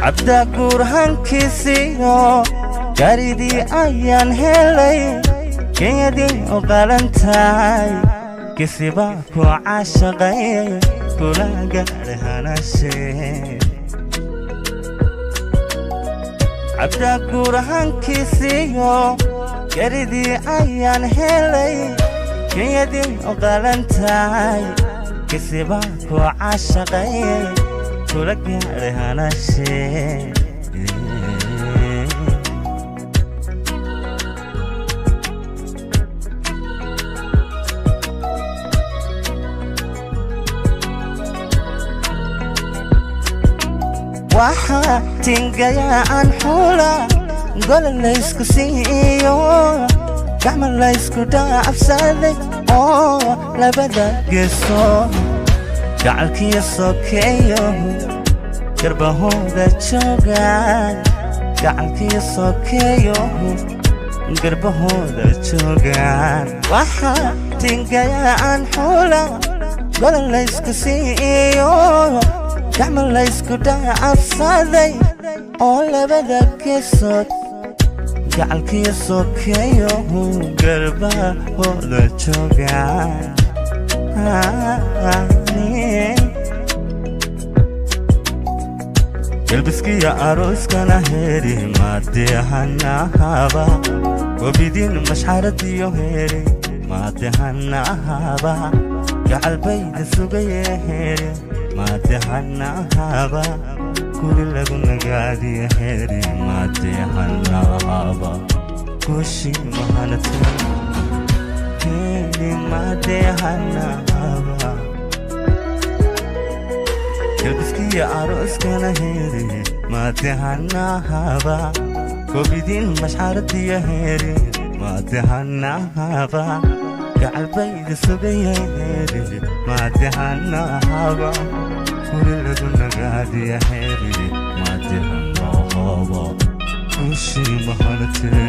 عبدا قرهن كيسيو جاريدي أيان هيلي كيدي وقالنتاي كسباكو عاشقاي كلا قارهن الشي عبدا قرهن كيسيو جاريدي أيان هيلي كيدي وقالنتاي كسباكو عاشقاي كلا قارهن الشي waxa tingaya aan xula gol la isku siiyo gacmo la isku dhaafsaday oo labada geeso gacalkiyo sokeeyo garbahooda joogaan gacalkiyo sokeeyo garbahooda joogaan waxa tingaya aan xula gol la isku siiyo gacmo la isku dhaafsaday oo labada geesood gacalkiyo sokeeyo garbahooda joogaan galbiskiya arooskana heri maadehanahaba wabidin mashxaradiyo heri maadehanahaba gacalbayda sugaye heri maadehanahaba kuli lagu nagaadi heri maadehanahaba kushi mahanate heri maadehanahaba galbiskiya arooskana heri maadehanahaba kobidin mashxaradiyo heri maadehanahaba gacalbayda sugaya heri maadehanahaba kuli lagu nagaadi heri maadehanahaba kushi mahanate